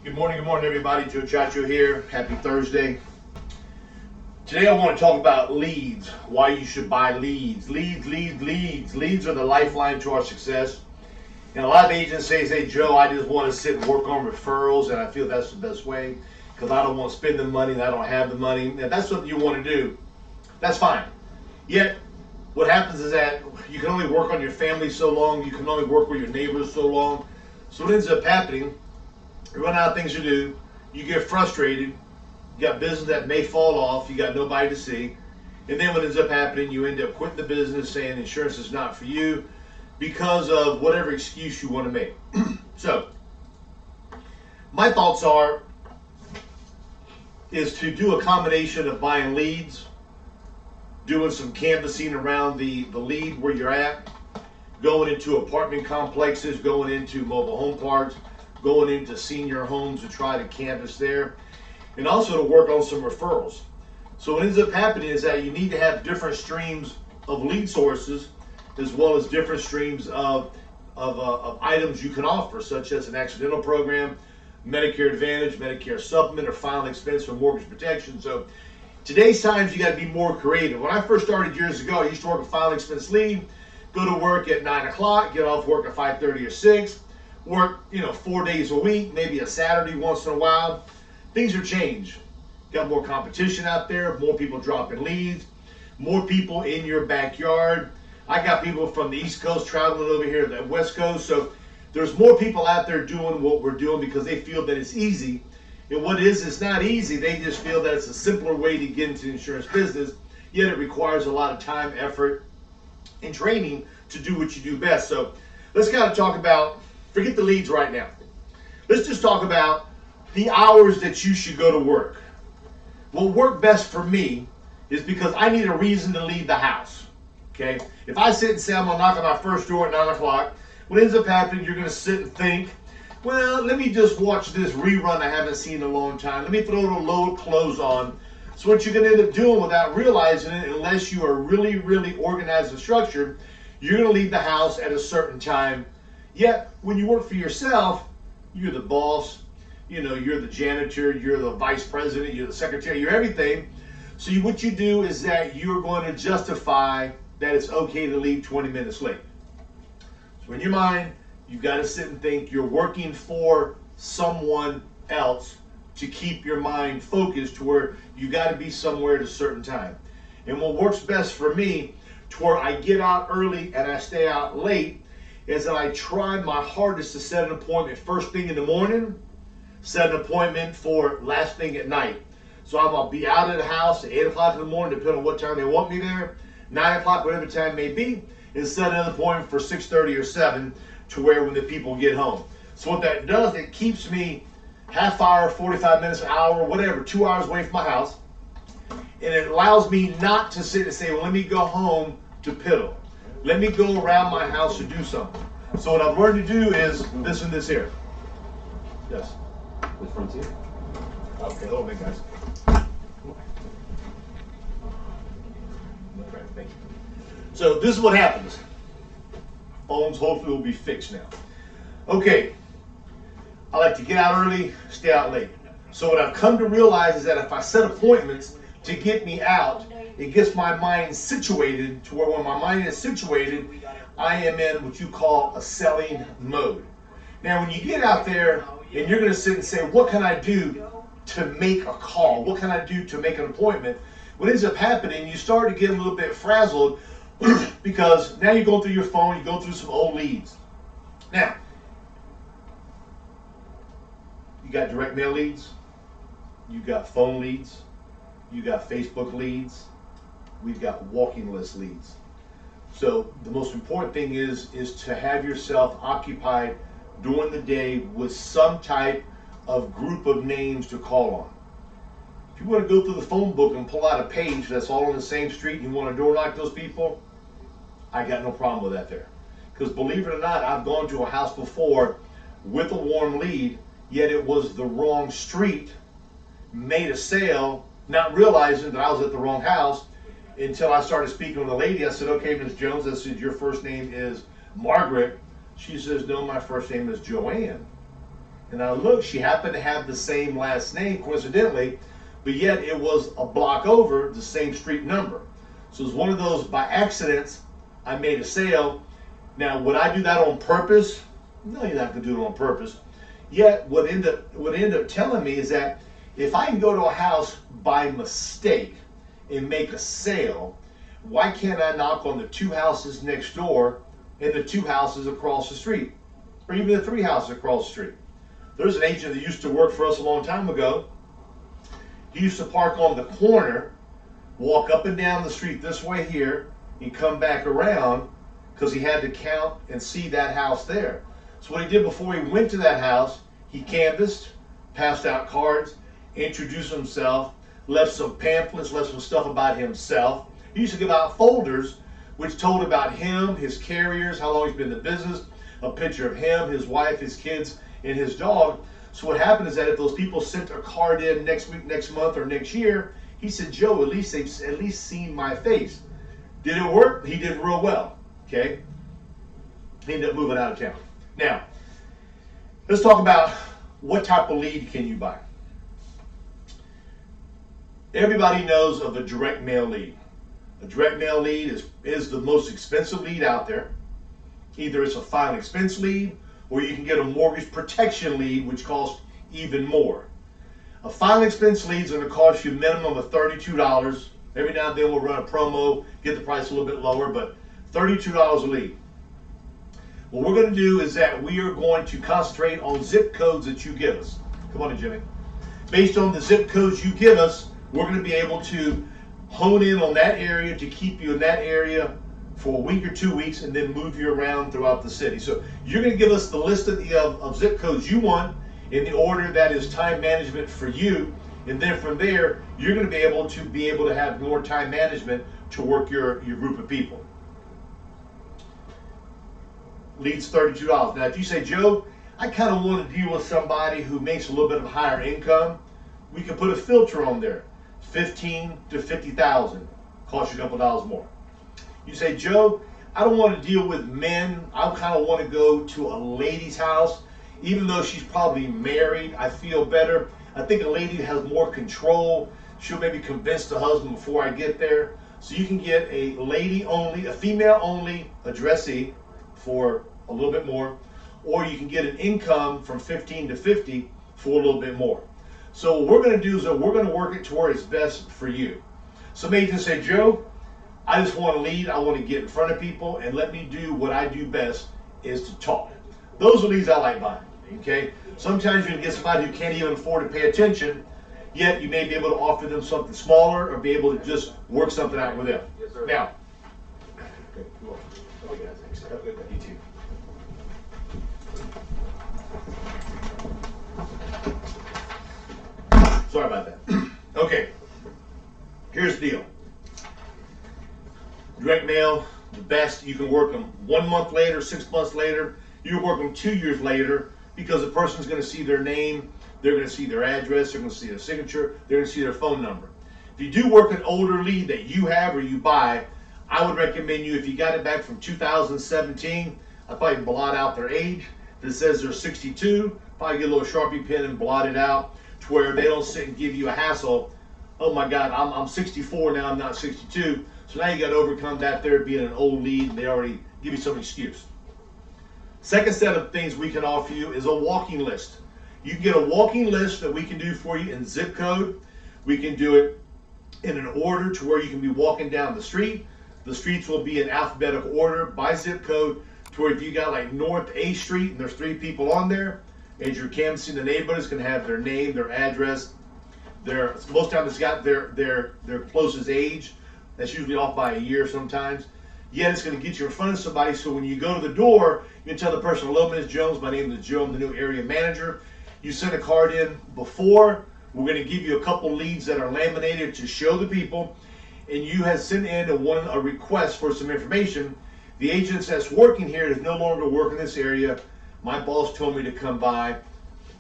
Good morning, everybody. Joe Chacho here. Happy Thursday. Today I want to talk about leads, why you should buy leads. Leads are the lifeline to our success. And a lot of agents say, Joe, I just want to sit and work on referrals, and I feel that's the best way because I don't want to spend the money and I don't have the money. If that's something you want to do, that's fine. Yet, what happens is that you can only work on your family so long, you can only work with your neighbors so long. So what ends up happening, you run out of things to do, you get frustrated, you got business that may fall off, you got nobody to see, and then what ends up happening, you end up quitting the business saying insurance is not for you because of whatever excuse you want to make. So, my thoughts is to do a combination of buying leads, doing some canvassing around the lead where you're at, going into apartment complexes, going into mobile home parks, going into senior homes to try to canvass there, and also to work on some referrals. So what ends up happening is that you need to have different streams of lead sources as well as different streams of items you can offer, such as an accidental program, Medicare Advantage, Medicare Supplement, or final expense for mortgage protection. So today's times you got to be more creative. When I first started years ago, I used to work a final expense lead, go to work at 9 o'clock, get off work at 5:30 or 6, work 4 days a week, maybe a Saturday once in a while. Things are changed. Got more competition out there, more people dropping leads, more people in your backyard. I got people from the East Coast traveling over here to the West Coast. So there's more people out there doing what we're doing because they feel that it's easy. And what it is, it's not easy. They just feel that it's a simpler way to get into the insurance business, yet it requires a lot of time, effort, and training to do what you do best. So let's kind of talk about, forget the leads right now. Let's just talk about the hours that you should go to work. What worked best for me is because I need a reason to leave the house. Okay? If I sit and say I'm going to knock on my first door at 9 o'clock, what ends up happening, you're going to sit and think, well, let me just watch this rerun I haven't seen in a long time. Let me throw a load of clothes on. So what you're going to end up doing without realizing it, unless you are really, really organized and structured, you're going to leave the house at a certain time. Yet, when you work for yourself, you're the boss, you're the janitor, you're the vice president, you're the secretary, you're everything. So what you do is that you're going to justify that it's okay to leave 20 minutes late. So in your mind, you've got to sit and think you're working for someone else to keep your mind focused to where you got to be somewhere at a certain time. And what works best for me, to where I get out early and I stay out late, is that I try my hardest to set an appointment first thing in the morning, set an appointment for last thing at night. So I'm going to be out of the house at 8 o'clock in the morning, depending on what time they want me there, 9 o'clock, whatever time it may be, and set an appointment for 6:30 or 7 to where when the people get home. So what that does, it keeps me half hour, 45 minutes, an hour, whatever, 2 hours away from my house. And it allows me not to sit and say, well, let me go home to piddle. Let me go around my house to do something. So what I've learned to do is this and this here. Yes? The frontier. Okay, hold on, guys. Okay, thank you. So this is what happens. Phones hopefully will be fixed now. Okay, I like to get out early, stay out late. So what I've come to realize is that if I set appointments to get me out, it gets my mind situated to where when my mind is situated, I am in what you call a selling mode. Now when you get out there and you're going to sit and say, what can I do to make a call? What can I do to make an appointment? What ends up happening, you start to get a little bit frazzled because now you're going through your phone, you go through some old leads. Now, you got direct mail leads, you got phone leads, you got Facebook leads, we've got walking list leads. So the most important thing is to have yourself occupied during the day with some type of group of names to call on. If you want to go through the phone book and pull out a page that's all on the same street and you want to door knock those people, I got no problem with that there. Because believe it or not, I've gone to a house before with a warm lead, yet it was the wrong street, made a sale, not realizing that I was at the wrong house until I started speaking with a lady. I said, okay, Ms. Jones, I said, your first name is Margaret. She says, no, my first name is Joanne. And I looked, she happened to have the same last name, coincidentally, but yet it was a block over the same street number. So it was one of those by accidents. I made a sale. Now, would I do that on purpose? No, you're not going to do it on purpose. Yet, what ended up telling me is that if I can go to a house by mistake and make a sale, why can't I knock on the 2 houses next door and the 2 houses across the street, or even the 3 houses across the street? There's an agent that used to work for us a long time ago. He used to park on the corner, walk up and down the street this way here, and come back around because he had to count and see that house there. So what he did before he went to that house, he canvassed, passed out cards, introduced himself, left some pamphlets, left some stuff about himself. He used to give out folders which told about him, his carriers, how long he's been in the business, a picture of him, his wife, his kids, and his dog. So what happened is that if those people sent a card in next week, next month, or next year, he said, Joe, at least they've at least seen my face. Did it work? He did real well. Okay? He ended up moving out of town. Now, let's talk about what type of lead can you buy. Everybody knows of a direct mail lead. A direct mail lead is the most expensive lead out there. Either it's a final expense lead, or you can get a mortgage protection lead, which costs even more. A final expense lead is going to cost you a minimum of $32. Every now and then we'll run a promo, get the price a little bit lower, but $32 a lead. What we're going to do is that we are going to concentrate on zip codes that you give us. Come on in, Jimmy. Based on the zip codes you give us, we're going to be able to hone in on that area to keep you in that area for a week or 2 weeks and then move you around throughout the city. So you're going to give us the list of zip codes you want in the order that is time management for you. And then from there, you're going to be able to have more time management to work your group of people. Leads $32. Now, if you say, Joe, I kind of want to deal with somebody who makes a little bit of higher income, we can put a filter on there. 15 to 50,000, cost you a couple dollars more. You say, Joe, I don't want to deal with men. I kind of want to go to a lady's house. Even though she's probably married, I feel better. I think a lady has more control. She'll maybe convince the husband before I get there. So you can get a lady only, a female only addressee for a little bit more, or you can get an income from 15 to 50 for a little bit more. So what we're going to do is that we're going to work it to where it's best for you. Some agents say, Joe, I just want to lead. I want to get in front of people, and let me do what I do best is to talk. Those are leads I like buying. Okay. Sometimes you're going to get somebody who can't even afford to pay attention, yet you may be able to offer them something smaller or be able to just work something out with them. Yes, sir. Now, okay, you're welcome. Okay, guys, thanks. Have a good day. You too. Sorry about that. Okay, here's the deal. Direct mail, the best. You can work them 1 month later, 6 months later. You can work them 2 years later because the person's going to see their name, they're going to see their address, they're going to see their signature, they're going to see their phone number. If you do work an older lead that you have or you buy, I would recommend you, if you got it back from 2017, I'd probably blot out their age. If it says they're 62, probably get a little Sharpie pen and blot it out to where they don't sit and give you a hassle. Oh my God, I'm 64 now, I'm not 62. So now you got to overcome that there being an old lead and they already give you some excuse. Second set of things we can offer you is a walking list. You can get a walking list that we can do for you in zip code. We can do it in an order to where you can be walking down the street. The streets will be in alphabetical order by zip code to where if you got like North A Street and there's 3 people on there, as you're canvassing the neighborhood, it's going to have their name, their address, most times it's got their closest age. That's usually off by a year sometimes. Yet it's going to get you in front of somebody, so when you go to the door, you can tell the person, hello, Ms. Jones, my name is Joe, I'm the new area manager. You sent a card in before. We're going to give you a couple leads that are laminated to show the people, and you have sent in a request for some information. The agent that's working here is no longer working this area. My boss told me to come by.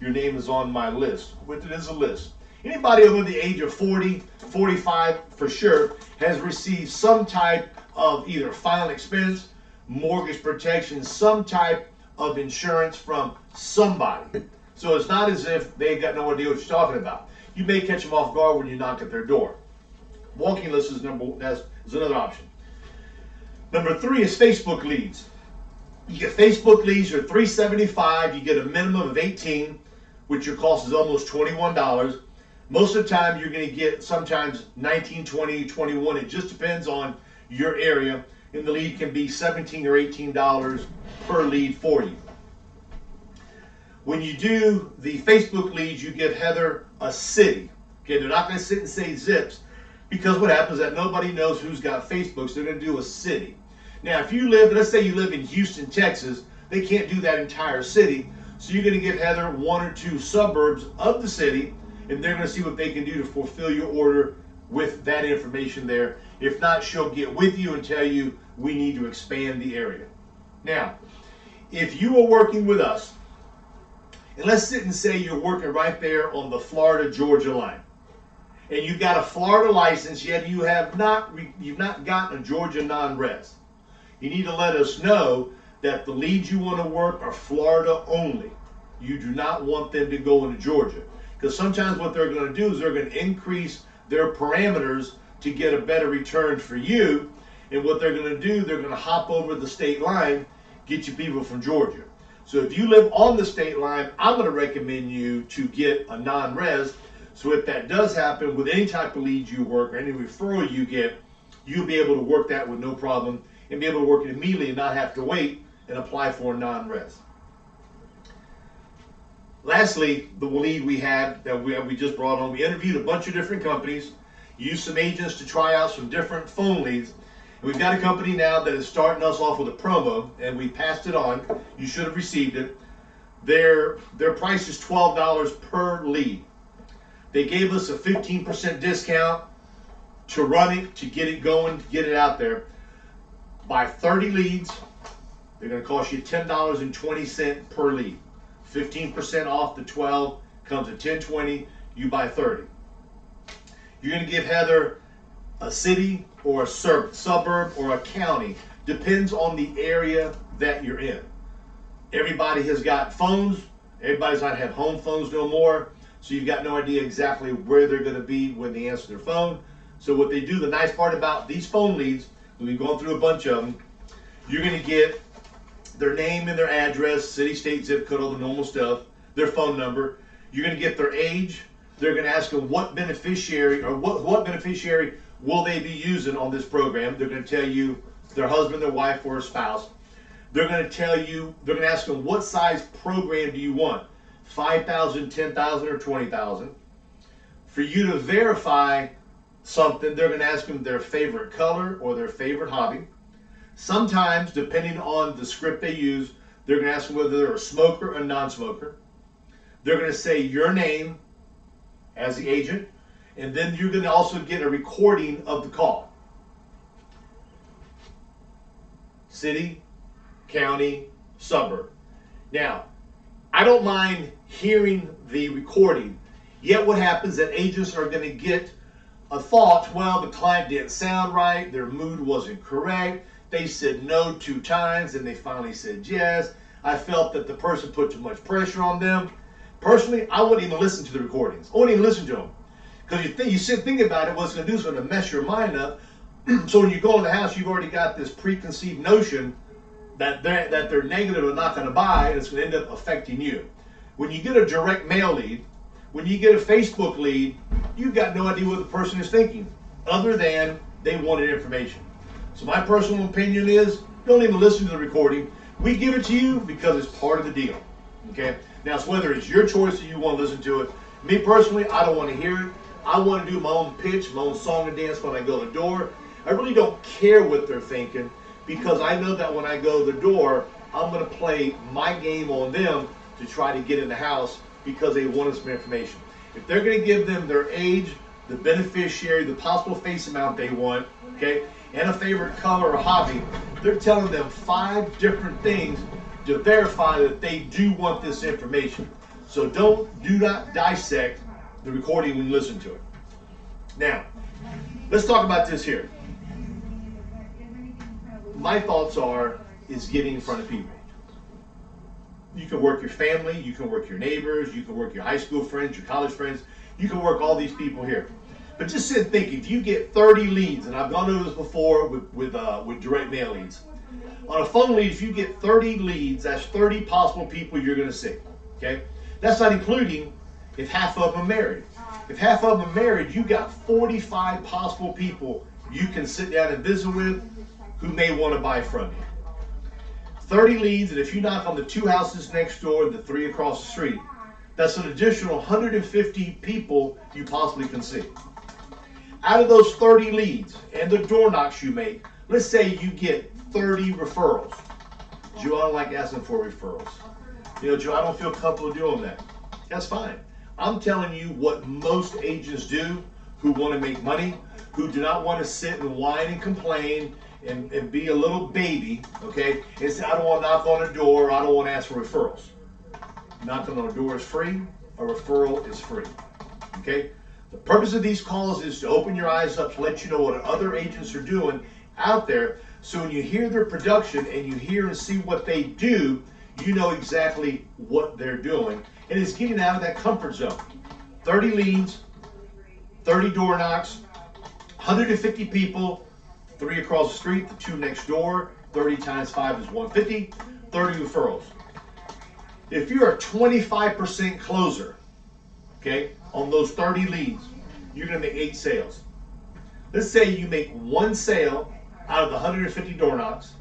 Your name is on my list. With it is a list. Anybody over the age of 40, 45 for sure has received some type of either final expense, mortgage protection, some type of insurance from somebody. So it's not as if they got no idea what you're talking about. You may catch them off guard when you knock at their door. Walking list is another option. Number 3 is Facebook leads. You get Facebook leads, you're $375, you get a minimum of 18, which your cost is almost $21. Most of the time you're going to get sometimes 19, 20, 21. It just depends on your area. And the lead can be $17 or $18 per lead for you. When you do the Facebook leads, you give Heather a city. Okay, they're not going to sit and say zips, because what happens is that nobody knows who's got Facebook, so they're going to do a city. Now, if you live, let's say you live in Houston, Texas, they can't do that entire city, so you're going to give Heather 1 or 2 suburbs of the city, and they're going to see what they can do to fulfill your order with that information there. If not, she'll get with you and tell you we need to expand the area. Now, if you are working with us, and let's sit and say you're working right there on the Florida-Georgia line, and you've got a Florida license, yet you've not gotten a Georgia non-res. You need to let us know that the leads you want to work are Florida only. You do not want them to go into Georgia. Because sometimes what they're going to do is they're going to increase their parameters to get a better return for you. And what they're going to do, they're going to hop over the state line, get you people from Georgia. So if you live on the state line, I'm going to recommend you to get a non-res. So if that does happen with any type of lead you work or any referral you get, you'll be able to work that with no problem and be able to work it immediately and not have to wait and apply for a non-res. Lastly, the lead we had that we just brought on, we interviewed a bunch of different companies, used some agents to try out some different phone leads. And we've got a company now that is starting us off with a promo, and we passed it on. You should have received it. Their price is $12 per lead. They gave us a 15% discount to run it, to get it going, to get it out there. By 30 leads, they're going to cost you $10.20 per lead. 15% off the 12 comes at $10.20. You buy 30. You're going to give Heather a city or a suburb or a county. Depends on the area that you're in. Everybody has got phones. Everybody's not have home phones no more. So you've got no idea exactly where they're going to be when they answer their phone. So what they do, the nice part about these phone leads, we've gone through a bunch of them, you're going to get their name and their address, city, state, zip code, all the normal stuff, their phone number. You're going to get their age. They're going to ask them what beneficiary or what beneficiary will they be using on this program. They're going to tell you their husband, their wife, or a spouse. They're going to tell you, they're going to ask them what size program do you want, 5,000, 10,000, or 20,000. For you to verify something, they're going to ask them their favorite color or their favorite hobby. Sometimes, depending on the script they use, they're going to ask them whether they're a smoker or non-smoker. They're going to say your name as the agent, and then you're going to also get a recording of the call. City, county, suburb. Now, I don't mind hearing the recording, yet what happens is that agents are going to get a thought, well, the client didn't sound right, their mood wasn't correct, they said no 2 times, and they finally said yes. I felt that the person put too much pressure on them. Personally, I wouldn't even listen to the recordings. I wouldn't even listen to them. Because you sit thinking about it, what it's going to do is going to mess your mind up. So when you go in the house, you've already got this preconceived notion that they're negative or not going to buy, and it's going to end up affecting you. When you get a direct mail lead, when you get a Facebook lead, you've got no idea what the person is thinking, other than they wanted information. So my personal opinion is, don't even listen to the recording. We give it to you because it's part of the deal. Okay? Now, it's whether it's your choice or you want to listen to it. Me personally, I don't want to hear it. I want to do my own pitch, my own song and dance when I go to the door. I really don't care what they're thinking, because I know that when I go to the door, I'm going to play my game on them to try to get in the house because they wanted some information. If they're going to give them their age, the beneficiary, the possible face amount they want, okay, and a favorite color or hobby, they're telling them 5 different things to verify that they do want this information. So do not dissect the recording when you listen to it. Now, let's talk about this here. My thoughts is getting in front of people. You can work your family, you can work your neighbors, you can work your high school friends, your college friends, you can work all these people here. But just sit and think, if you get 30 leads, and I've gone over this before with direct mail leads. On a phone lead, if you get 30 leads, that's 30 possible people you're going to see. Okay? That's not including if half of them are married. If half of them are married, you got 45 possible people you can sit down and visit with who may want to buy from you. 30 leads, and if you knock on the 2 houses next door and the 3 across the street, that's an additional 150 people you possibly can see. Out of those 30 leads and the door knocks you make, let's say you get 30 referrals. Joe, I don't like asking for referrals. Joe, I don't feel comfortable doing that. That's fine. I'm telling you what most agents do who want to make money, who do not want to sit and whine and complain and be a little baby, okay? And say, I don't want to knock on a door, I don't want to ask for referrals. Knocking on a door is free, a referral is free, okay? The purpose of these calls is to open your eyes up to let you know what other agents are doing out there, so when you hear their production and you hear and see what they do, you know exactly what they're doing. And it's getting out of that comfort zone. 30 leads, 30 door knocks, 150 people, 3 across the street, the 2 next door, 30 times 5 is 150, 30 referrals. If you're a 25% closer, okay, on those 30 leads, you're going to make 8 sales. Let's say you make 1 sale out of the 150 door knocks,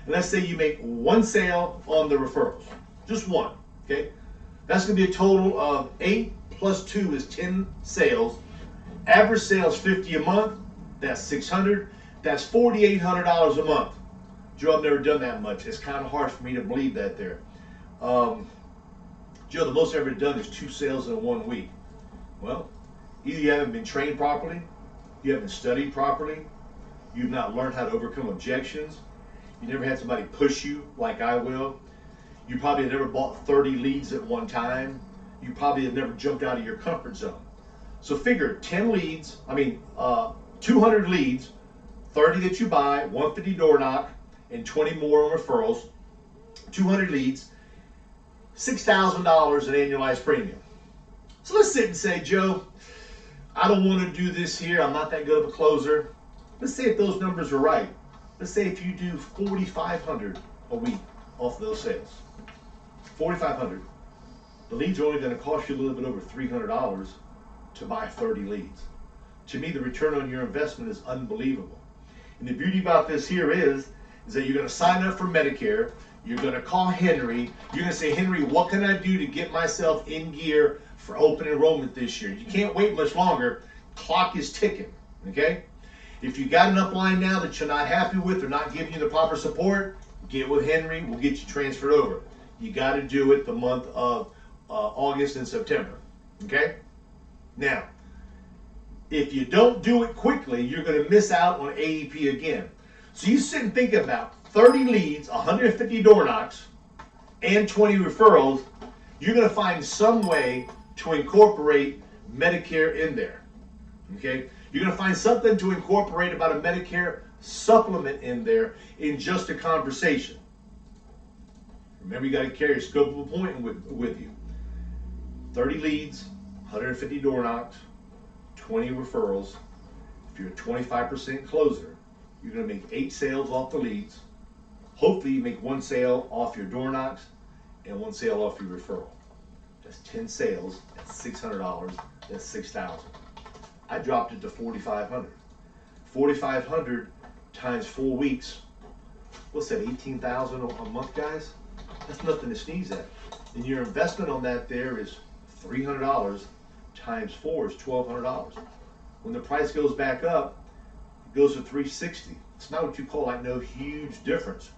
and let's say you make 1 sale on the referrals, just 1, okay? That's going to be a total of 8 plus 2 is 10 sales. Average sales 50 a month, that's 600, that's $4,800 a month. Joe, I've never done that much. It's kind of hard for me to believe that there. Joe, the most I've ever done is 2 sales in 1 week. Well, either you haven't been trained properly, you haven't studied properly, you've not learned how to overcome objections, you never had somebody push you like I will, you probably have never bought 30 leads at one time, you probably have never jumped out of your comfort zone. So figure 200 leads, 30 that you buy, 150 door knock, and 20 more on referrals, 200 leads, $6,000 in annualized premium. So let's sit and say, Joe, I don't want to do this here. I'm not that good of a closer. Let's say if those numbers are right. Let's say if you do $4,500 a week off those sales. $4,500. The leads are only going to cost you a little bit over $300 to buy 30 leads. To me, the return on your investment is unbelievable. And the beauty about this here is that you're going to sign up for Medicare. You're going to call Henry. You're going to say, Henry, what can I do to get myself in gear for open enrollment this year? You can't wait much longer. Clock is ticking, okay? If you got an upline now that you're not happy with or not giving you the proper support, get with Henry. We'll get you transferred over. You got to do it the month of August and September, okay? Now, if you don't do it quickly, you're going to miss out on AEP again. So you sit and think about 30 leads, 150 door knocks, and 20 referrals. You're going to find some way to incorporate Medicare in there, okay? You're going to find something to incorporate about a Medicare supplement in there in just a conversation. Remember, you got to carry a scope of appointment with you. 30 leads, 150 door knocks, 20 referrals. If you're a 25% closer, you're going to make 8 sales off the leads. Hopefully you make 1 sale off your door knocks and 1 sale off your referral. That's 10 sales, that's $600, that's $6,000. I dropped it to $4,500. $4,500 times 4 weeks, what's that, $18,000 a month, guys? That's nothing to sneeze at. And your investment on that there is $300 times 4 is $1,200. When the price goes back up, it goes to $360. It's not what you call like no huge difference.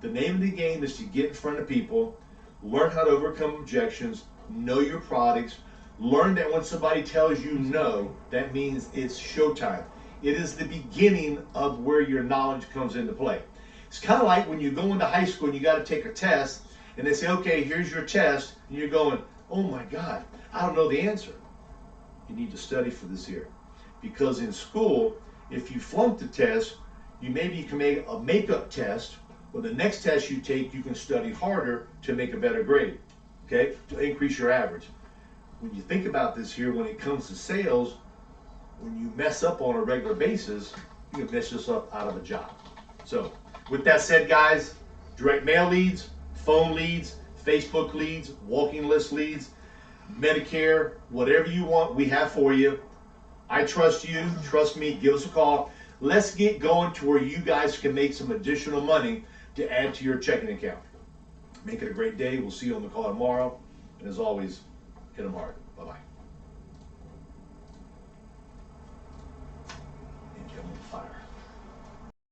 The name of the game is to get in front of people, learn how to overcome objections, know your products, learn that when somebody tells you no, that means it's showtime. It is the beginning of where your knowledge comes into play. It's kind of like when you go into high school and you got to take a test, and they say, okay, here's your test, and you're going, oh my God, I don't know the answer. You need to study for this year. Because in school, if you flunk the test, maybe you can make a makeup test Well, the next test you take, you can study harder to make a better grade, okay, to increase your average. When you think about this here, when it comes to sales, when you mess up on a regular basis, you can mess yourself out of a job. So with that said, guys, direct mail leads, phone leads, Facebook leads, walking list leads, Medicare, whatever you want, we have for you. I trust you, trust me, give us a call. Let's get going to where you guys can make some additional money to add to your checking account. Make it a great day. We'll see you on the call tomorrow. And as always, hit them hard. Bye-bye.